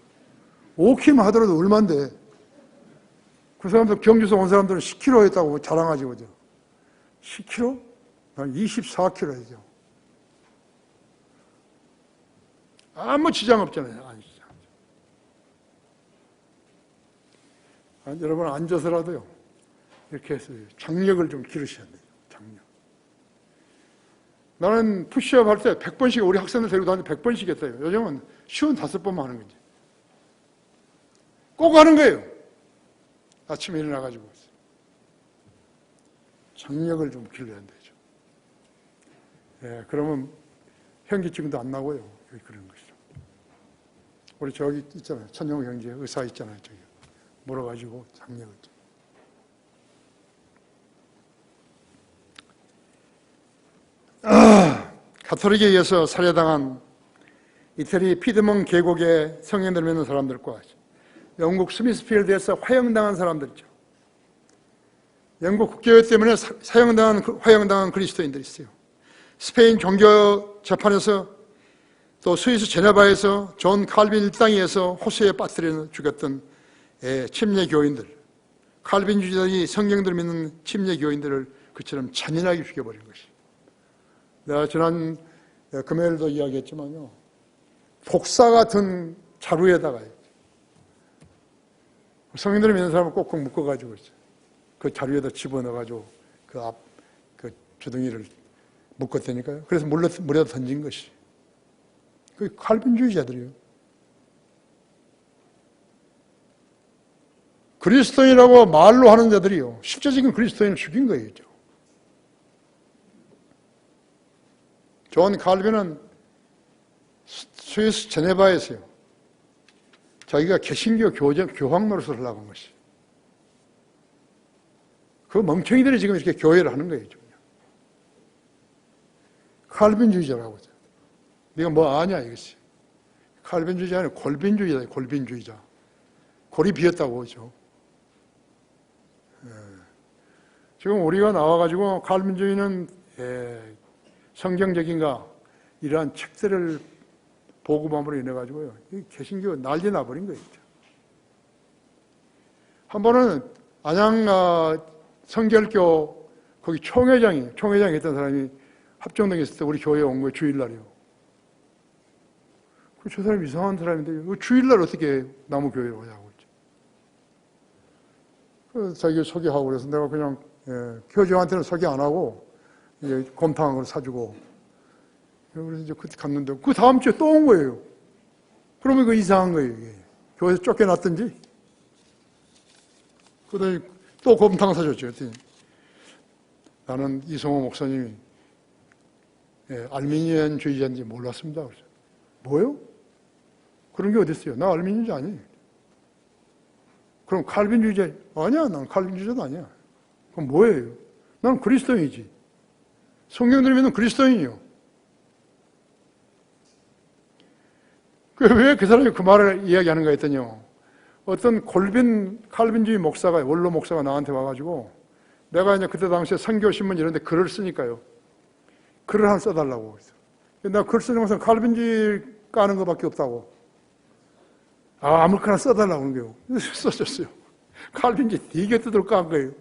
5kg 하더라도 얼만데. 그 사람들 경주에서 온 사람들은 10kg 했다고 자랑하지 그죠. 10kg? 난 24kg 해죠. 아무 지장 없잖아요. 아니, 지장. 여러분 앉아서라도요. 이렇게 해서 장력을 좀 기르셔야 돼요. 장력. 나는 푸시업 할 때 100번씩 우리 학생들 데리고 다니는데 100번씩 했어요. 요즘은 쉬운 5번만 하는 거지. 꼭 하는 거예요. 아침에 일어나가지고. 장력을 좀 길러야 되죠. 예, 그러면 현기증도 안 나고요. 그런 것이죠. 우리 저기 있잖아요. 천영 형제 의사 있잖아요. 저기. 물어가지고 장력을 좀. 가톨릭에 의해서 살해당한 이태리 피드먼 계곡의 성인들 믿는 사람들과 영국 스미스필드에서 화형당한 사람들이죠. 영국 국교회 때문에 화형당한 그리스도인들이 있어요. 스페인 종교 재판에서 또 스위스 제네바에서 존 칼빈 일당에서 호수에 빠뜨려 죽였던 침례 교인들, 칼빈주의자들이 성경들 믿는 침례 교인들을 그처럼 잔인하게 죽여버린 것이. 내가 지난 금요일도 이야기했지만요. 복사 같은 자루에다가 성인들을 믿는 사람을 꼭꼭 묶어가지고 그 자루에다 집어넣어가지고 그 주둥이를 묶었다니까요. 그래서 물에다 던진 것이. 그 칼빈주의자들이요. 그리스도인이라고 말로 하는 자들이요. 실제적인 그리스도인을 죽인 거예요. 존 칼빈은 스위스 제네바에서요. 자기가 개신교 교황 노릇을 하려고 한 것이. 그 멍청이들이 지금 이렇게 교회를 하는 거예요. 칼빈주의자라고 하죠. 네가 뭐 아냐 이것이. 칼빈주의자는 골빈주의자예요. 골빈주의자. 골이 비었다고 하죠. 지금 우리가 나와가지고 칼빈주의는 성경적인가 이러한 책들을 보고함으로 인해가지고요. 개신교 난리 나버린 거예요. 한 번은 안양 성결교 거기 총회장이 했던 사람이 합정동에 있을 때 우리 교회에 온 거예요. 주일날이요. 저 사람 이상한 사람인데 주일날 어떻게 나무 교회로 오냐고 그래서 자기가 소개하고 그래서 내가 그냥 교주한테는 소개 안 하고 이제 곰탕을 사주고 그래서 이제 그때 갔는데 그 다음 주에 또 온 거예요. 그러면 이거 이상한 거예요. 이게. 교회에서 쫓겨났든지 그러더니 또 곰탕 사줬죠. 그랬더니 나는 이성호 목사님이 알미니안주의자인지 몰랐습니다. 그래서 뭐요? 그런 게 어디 있어요? 나 알미니안주의 아니에요. 그럼 칼빈주의자? 아니야, 난 칼빈주의자도 아니야. 그럼 뭐예요? 난 그리스도인이지. 성경들이 믿는 그리스도인이요. 왜 그 사람이 그 말을 이야기하는가 했더니요, 어떤 칼빈주의 목사가, 원로 목사가 나한테 와가지고, 내가 이제 그때 당시에 선교신문 이런 데 글을 쓰니까요, 글을 하나 써달라고. 내가 글 쓰는 것은 칼빈주의 까는 것밖에 없다고. 아무렇게나 써달라고 하는 거예요. 써줬어요. 칼빈주의 되게 뜯어 깐 거예요.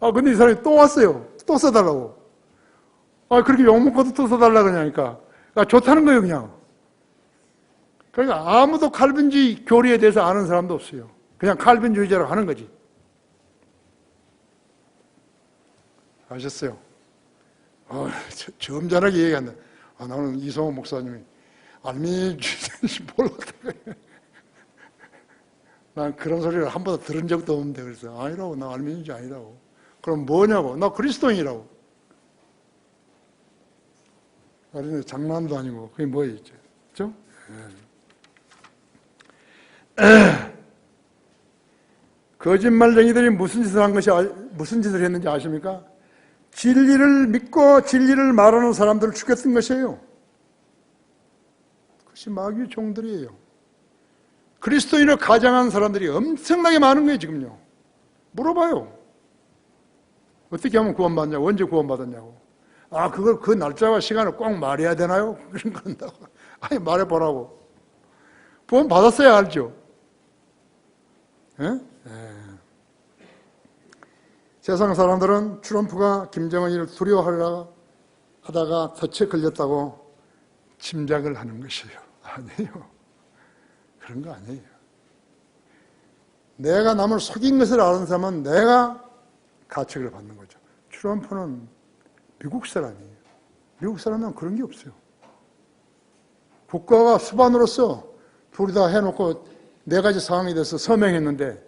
근데 이 사람이 또 왔어요. 또 써달라고. 그렇게 욕먹고도 또 써달라고 그러니까. 좋다는 거예요, 그냥. 그러니까 아무도 칼빈주의 교리에 대해서 아는 사람도 없어요. 그냥 칼빈주의자라고 하는 거지. 아셨어요? 점잖하게 얘기한다. 나는 이성호 목사님이 알미주의자인지 몰랐다. 난 그런 소리를 한 번도 들은 적도 없는데, 그래서 아니라고, 나 알미주의자 아니라고. 그럼 뭐냐고? 나 그리스도인이라고. 장난도 아니고 그게 뭐였죠? 그렇죠? 거짓말쟁이들이 무슨 짓을 했는지 아십니까? 진리를 믿고 진리를 말하는 사람들을 죽였던 것이에요. 그것이 마귀의 종들이에요. 그리스도인을 가장한 사람들이 엄청나게 많은 거예요, 지금요. 물어봐요. 어떻게 하면 구원받냐고, 언제 구원받았냐고. 그걸 그 날짜와 시간을 꼭 말해야 되나요? 그런 거 한다고. 말해보라고. 구원 받았어야 알죠. 세상 사람들은 트럼프가 김정은이를 두려워하다가 덫에 걸렸다고 짐작을 하는 것이에요. 아니에요. 그런 거 아니에요. 내가 남을 속인 것을 아는 사람은 내가 가책을 받는 거죠. 트럼프는 미국 사람이에요. 미국 사람은 그런 게 없어요. 국가가 수반으로서 둘이 다 해놓고 4가지 상황이 돼서 서명했는데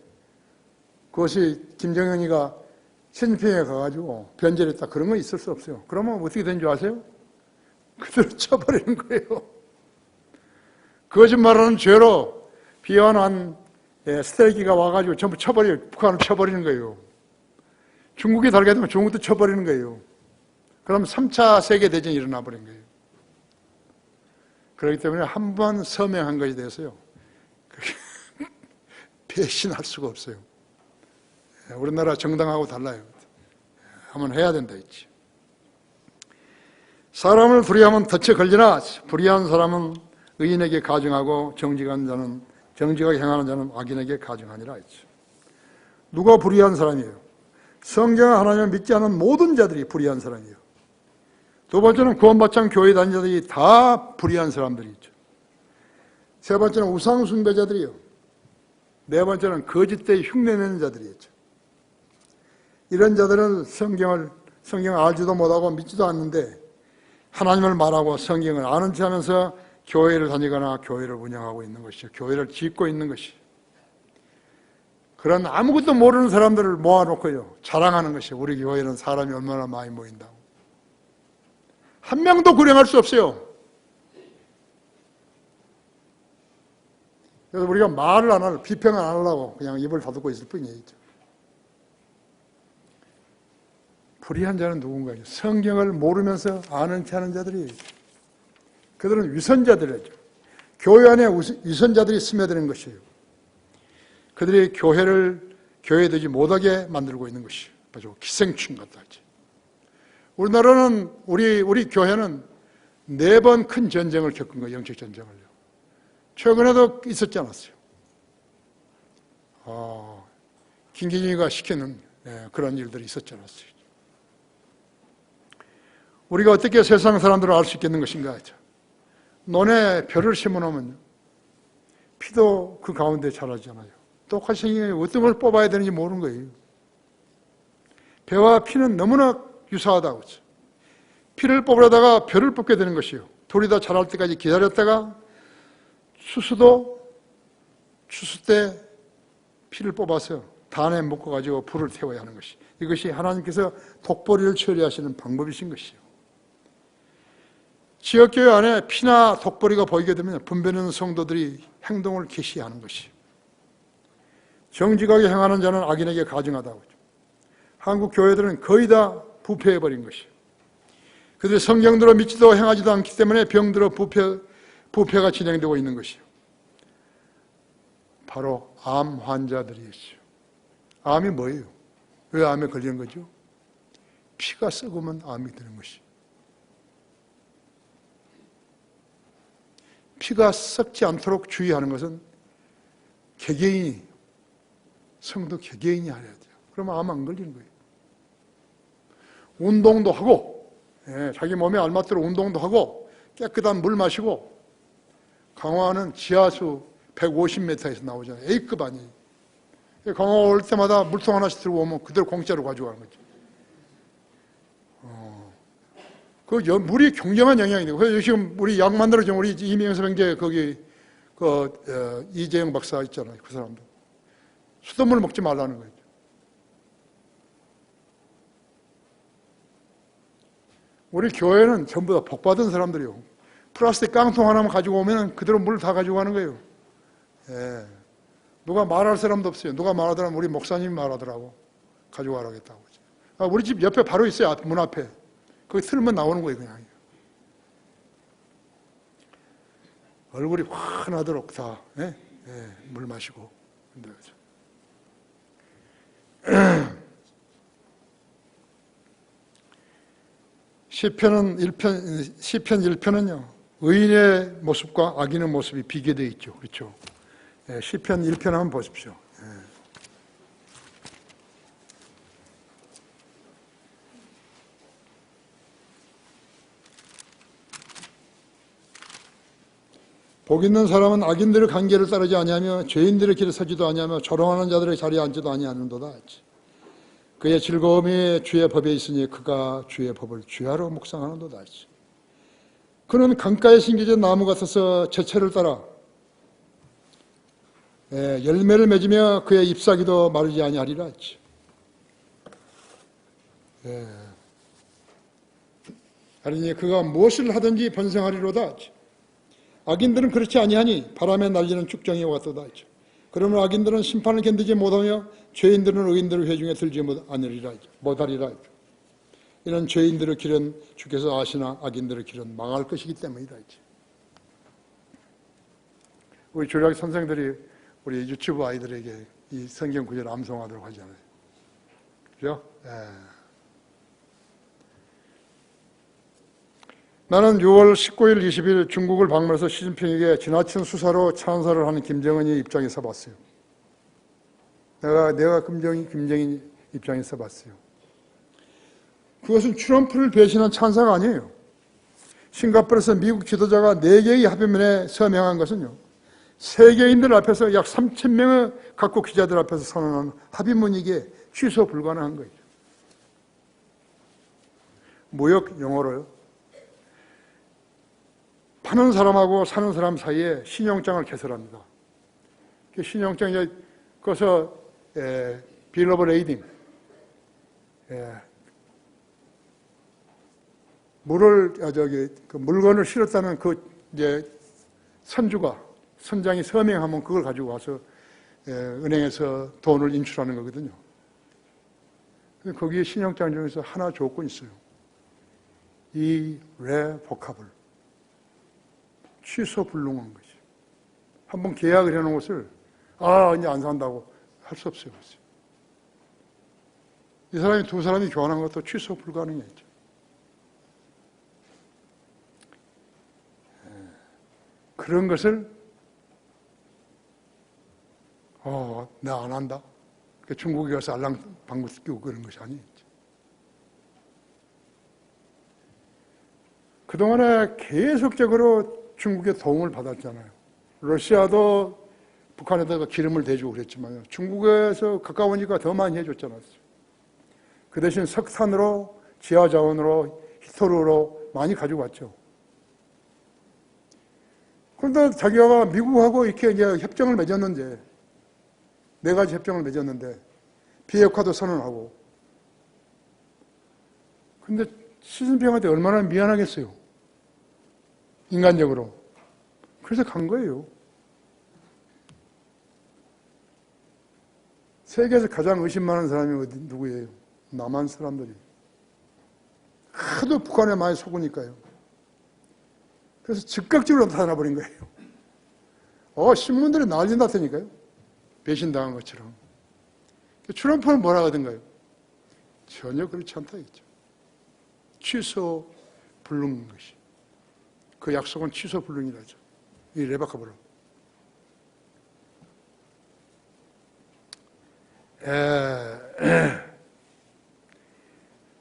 그것이 김정은이가 시진핑에 가가지고 변절했다. 그런 건 있을 수 없어요. 그러면 어떻게 된 줄 아세요? 그대로 쳐버리는 거예요. 거짓말하는 죄로 비완한 스트라이키가 와가지고 전부 북한을 쳐버리는 거예요. 중국이 달게 되면 중국도 쳐버리는 거예요. 그럼 3차 세계대전이 일어나 버린 거예요. 그렇기 때문에 한 번 서명한 것에 대해서요, 배신할 수가 없어요. 우리나라 정당하고 달라요. 한번 해야 된다 했지. 사람을 불의하면 덫에 걸리나 불의한 사람은 의인에게 가증하고 정직하게 행하는 자는 악인에게 가증하니라 했죠. 누가 불의한 사람이에요? 성경 하나님을 믿지 않은 모든 자들이 불의한 사람이에요. 두 번째는 구원받지 않은 교회 다니는 자들이 다 불의한 사람들이죠. 세 번째는 우상 숭배자들이요. 네 번째는 거짓되이 흉내내는 자들이었죠. 이런 자들은 성경을 알지도 못하고 믿지도 않는데 하나님을 말하고 성경을 아는 체 하면서 교회를 다니거나 교회를 운영하고 있는 것이죠. 교회를 짓고 있는 것이죠. 그런 아무것도 모르는 사람들을 모아놓고요, 자랑하는 것이죠. 우리 교회는 사람이 얼마나 많이 모인다고. 한 명도 구령할 수 없어요. 그래서 우리가 말을 안 하고 비평을 안 하려고 그냥 입을 다듬고 있을 뿐이에요. 불의한 자는 누군가요? 성경을 모르면서 아는 체 하는 자들이에요. 그들은 위선자들이죠. 교회 안에 위선자들이 스며드는 것이에요. 그들이 교회 되지 못하게 만들고 있는 것이에요. 아주 기생충 같다 하지. 우리나라는 우리 교회는 4번 큰 전쟁을 겪은 거예요. 영적 전쟁을요. 최근에도 있었지 않았어요. 김기진이가 시키는 그런 일들이 있었지 않았어요. 우리가 어떻게 세상 사람들을 알 수 있겠는 것인가 하죠. 논에 벼를 심어놓으면요, 피도 그 가운데 자라잖아요. 똑같이 어떤 걸 뽑아야 되는지 모르는 거예요. 벼와 피는 너무나 유사하다고 하죠. 피를 뽑으려다가 벼를 뽑게 되는 것이요. 돌이 다 자랄 때까지 기다렸다가 추수 때 피를 뽑아서 단에 묶어가지고 불을 태워야 하는 것이, 이것이 하나님께서 독보리를 처리하시는 방법이신 것이요. 지역교회 안에 피나 독보리가 보이게 되면 분별하는 성도들이 행동을 개시하는 것이요. 정직하게 행하는 자는 악인에게 가증하다고 하죠. 한국 교회들은 거의 다 부패해버린 것이요. 그들이 성경대로 믿지도 행하지도 않기 때문에 병들어 부패가 진행되고 있는 것이요. 바로 암 환자들이었죠. 암이 뭐예요? 왜 암에 걸리는 거죠? 피가 썩으면 암이 되는 것이. 피가 썩지 않도록 주의하는 것은 개개인이, 성도 개개인이 해야 돼요. 그러면 암 안 걸리는 거예요. 운동도 하고, 자기 몸에 알맞도록 운동도 하고, 깨끗한 물 마시고, 강화는 지하수 150m에서 나오잖아요. A급 아니에요. 강화 올 때마다 물통 하나씩 들고 오면 그대로 공짜로 가져가는 거죠. 그 물이 굉장한 영향이 돼요. 그래서 지금 우리 약 만들어준 우리 이명섭 형제 거기 이재영 박사 있잖아요. 그 사람도 수돗물 먹지 말라는 거예요. 우리 교회는 전부 다 복받은 사람들이요. 플라스틱 깡통 하나만 가지고 오면 그대로 물 다 가지고 가는 거예요. 예. 누가 말할 사람도 없어요. 누가 말하더라면 우리 목사님이 말하더라고. 가지고 가라겠다고. 우리 집 옆에 바로 있어요. 문 앞에. 거기 틀면 나오는 거예요, 그냥. 얼굴이 환하도록 다, 물 마시고. 시편 1편은요, 의인의 모습과 악인의 모습이 비교되어 있죠. 그렇죠? 시편 1편 한번 보십시오. 복 있는 사람은 악인들의 관계를 따르지 아니하며 죄인들의 길에 서지도 아니하며 조롱하는 자들의 자리에 앉지도 아니하는도다. 그의 즐거움이 주의 법에 있으니 그가 주의 법을 주야로 묵상하는도다. 그는 강가에 심겨진 나무 같아서 제철을 따라 열매를 맺으며 그의 잎사귀도 마르지 아니하리라. 하리니 그가 무엇을 하든지 번성하리로다. 악인들은 그렇지 아니하니 바람에 날리는 축정이와 같도다. 그러면 악인들은 심판을 견디지 못하며 죄인들은 의인들의 회중에 들지 못하리라. 이런 죄인들의 길은 주께서 아시나 악인들의 길은 망할 것이기 때문이다. 우리 조리학 선생들이 우리 유치부 아이들에게 이 성경 구절을 암송하도록 하잖아요. 그죠? 나는 6월 19일, 20일 중국을 방문해서 시진핑에게 지나친 수사로 찬사를 하는 김정은의 입장에 서봤어요. 내가 김정인 입장에 서봤어요. 그것은 트럼프를 배신한 찬사가 아니에요. 싱가포르에서 미국 지도자가 4개의 합의문에 서명한 것은요, 세계인들 앞에서 약 3,000명의 각국 기자들 앞에서 선언한 합의문이기에 취소 불가능한 거예요. 무역 용어로요. 파는 사람하고 사는 사람 사이에 신용장을 개설합니다. 그 신용장이 거기서 빌 오브 레이딩, 물건을 실었다는 그 이제 선장이 서명하면 그걸 가지고 와서 은행에서 돈을 인출하는 거거든요. 거기에 신용장 중에서 하나 조건이 있어요. irrevocable. 취소 불능한 거지. 한번 계약을 해놓은 것을 이제 안 산다고 할 수 없어요. 이 사람이 두 사람이 교환한 것도 취소 불가능했죠. 그런 것을 내가 안 한다. 중국에 가서 알랑방구 끼고 그런 것이 아니었죠. 그동안에 계속적으로 중국의 도움을 받았잖아요. 러시아도 북한에다가 기름을 대주고 그랬지만 중국에서 가까우니까 더 많이 해줬잖아요. 그 대신 석탄으로, 지하자원으로, 히토르로 많이 가지고 왔죠. 그런데 자기가 미국하고 이렇게 이제 협정을 맺었는데, 4가지 협정을 맺었는데, 비핵화도 선언하고. 근데 시진핑한테 얼마나 미안하겠어요. 인간적으로. 그래서 간 거예요. 세계에서 가장 의심 많은 사람이 누구예요? 남한 사람들이. 하도 북한에 많이 속으니까요. 그래서 즉각적으로 나타나 버린 거예요. 신문들이 난리 났다니까요. 배신당한 것처럼. 트럼프는 뭐라 하던가요? 전혀 그렇지 않다 했죠. 취소 불능 것이. 그 약속은 취소 불능이라죠. 이 레베카 브라운.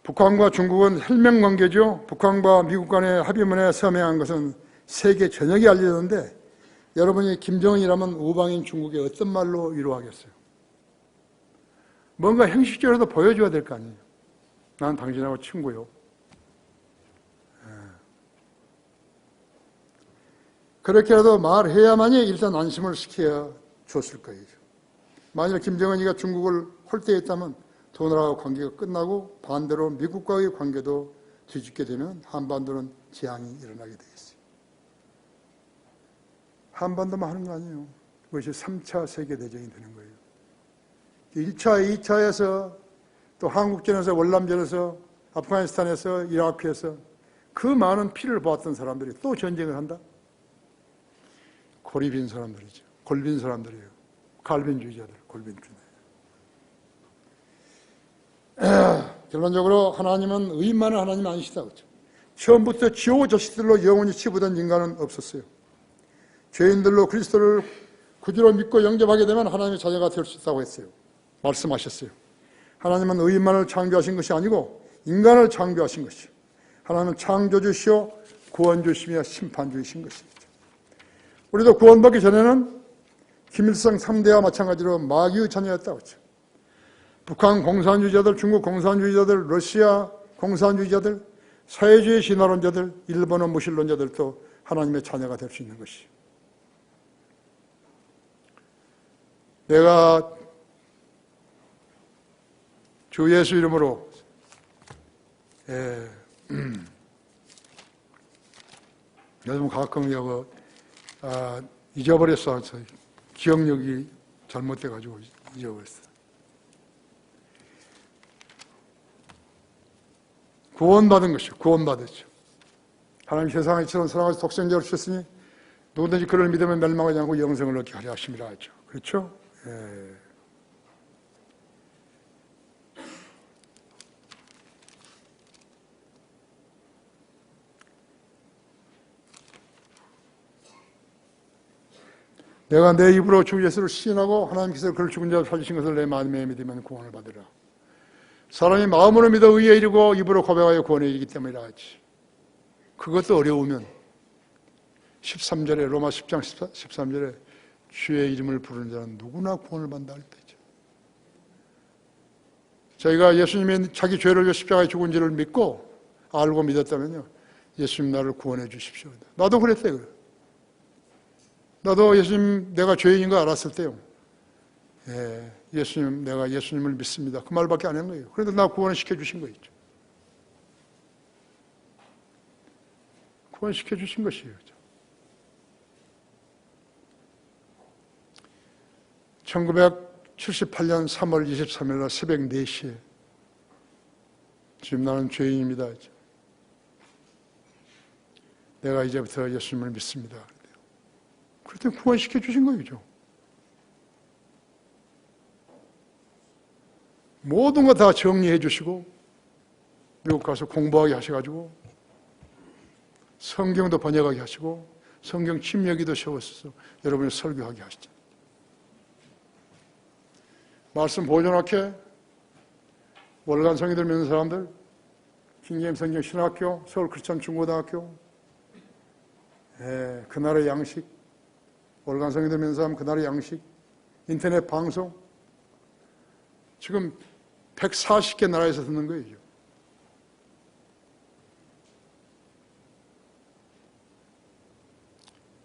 북한과 중국은 혈맹 관계죠. 북한과 미국 간의 합의문에 서명한 것은 세계 전역에 알려졌는데 여러분이 김정은이라면 우방인 중국에 어떤 말로 위로하겠어요? 뭔가 형식적으로도 보여줘야 될 거 아니에요. 난 당신하고 친구요. 그렇게라도 말해야만이 일단 안심을 시켜 줬을 거예요. 만일 김정은이가 중국을 홀대했다면 두 나라와 관계가 끝나고 반대로 미국과의 관계도 뒤집게 되면 한반도는 재앙이 일어나게 되겠어요. 한반도만 하는 거 아니에요. 그것이 3차 세계대전이 되는 거예요. 1차, 2차에서 또 한국전에서 월남전에서 아프가니스탄에서 이라크에서 그 많은 피를 보았던 사람들이 또 전쟁을 한다? 골이 빈 사람들이죠. 골빈 사람들이에요. 갈빈주의자들, 골빈주의. 결론적으로 하나님은 의인만은 하나님 아니시다. 그렇죠? 처음부터 지옥 자식들로 영원히 치부된 인간은 없었어요. 죄인들로 그리스도를 구주로 믿고 영접하게 되면 하나님의 자녀가 될 수 있다고 했어요. 말씀하셨어요. 하나님은 의인만을 창조하신 것이 아니고 인간을 창조하신 것이요. 하나님은 창조주시오 구원주시며 심판주이신 것이죠. 우리도 구원받기 전에는 김일성 3대와 마찬가지로 마귀의 자녀였다고 했죠. 북한 공산주의자들, 중국 공산주의자들, 러시아 공산주의자들, 사회주의 신화론자들, 일본어 무신론자들도 하나님의 자녀가 될 수 있는 것이요. 내가 주 예수 이름으로 요즘 가끔 이거 잊어버렸어. 기억력이 잘못돼가지고 잊어버렸어. 구원받은 것이요. 구원받았죠. 하나님 세상에 이처럼 사랑하셔서 독생자를 주셨으니 누구든지 그를 믿으면 멸망하지 않고 영생을 얻게 하려 하심이라 하죠. 그렇죠? 내가 내 입으로 주 예수를 시인하고 하나님께서 그를 죽은 자로 살리신 것을 내 마음에 믿으면 구원을 받으라. 사람이 마음으로 믿어 의에 이르고 입으로 고백하여 구원에 이르기 때문이라 하지. 그것도 어려우면 13절에 로마 10장 13절에 주의 이름을 부르는 자는 누구나 구원을 받는다 할 때죠. 저희가 예수님이 자기 죄를 위해 십자가에 죽은지를 믿고 알고 믿었다면요. 예수님 나를 구원해 주십시오. 나도 그랬어요. 나도 예수님 내가 죄인인 거 알았을 때요. 예수님 내가 예수님을 믿습니다. 그 말밖에 안 한 거예요. 그래도 나 구원을 시켜주신 거죠. 구원시켜 주신 것이에요. 1978년 3월 23일 날 새벽 4시에 지금 나는 죄인입니다. 내가 이제부터 예수님을 믿습니다. 그랬더니 구원시켜 주신 거죠. 모든 거 다 정리해 주시고 미국 가서 공부하게 하셔가지고 성경도 번역하게 하시고 성경 침례기도 세웠어서 여러분이 설교하게 하시죠. 말씀 보존학회 월간 성의들 믿는 사람들 킹제임스 성경 신학교 서울 크리스천 중고등학교 그 나라의 양식 월간 성의들 믿는 사람 그 나라의 양식 인터넷 방송 지금 140개 나라에서 듣는 거예요.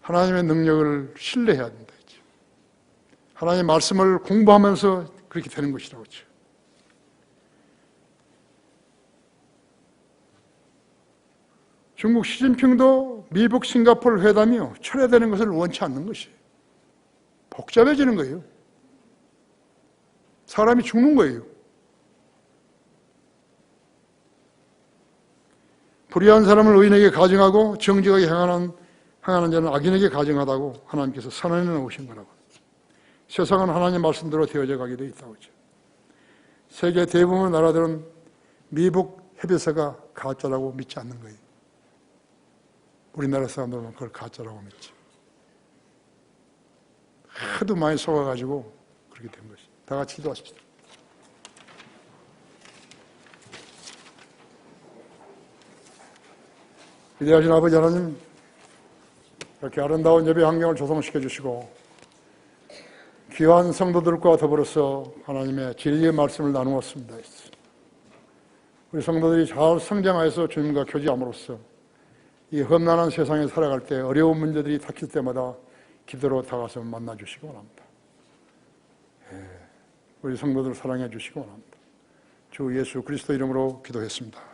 하나님의 능력을 신뢰해야 된다. 하나님의 말씀을 공부하면서 그렇게 되는 것이라고 했죠. 중국 시진핑도 미국 싱가포르 회담이요. 철회되는 것을 원치 않는 것이에요. 복잡해지는 거예요. 사람이 죽는 거예요. 불의한 사람을 의인에게 가증하고 정직하게 행하는 행하는 자는 악인에게 가증하다고 하나님께서 선언해 놓으신 거라고. 세상은 하나님 말씀대로 되어져 가게 돼 있다고 하죠. 세계 대부분의 나라들은 미국 협의서가 가짜라고 믿지 않는 거예요. 우리나라 사람들은 그걸 가짜라고 믿죠. 하도 많이 속아가지고 그렇게 된 것이. 다 같이 기도하십시다. 위대하신 아버지 하나님, 이렇게 아름다운 예배 환경을 조성시켜 주시고 귀한 성도들과 더불어서 하나님의 진리의 말씀을 나누었습니다. 우리 성도들이 잘 성장하여서 주님과 교제함으로써 이 험난한 세상에 살아갈 때 어려운 문제들이 닥칠 때마다 기도로 다가서 만나 주시기 원합니다. 우리 성도들 사랑해 주시기 원합니다. 주 예수 그리스도 이름으로 기도했습니다.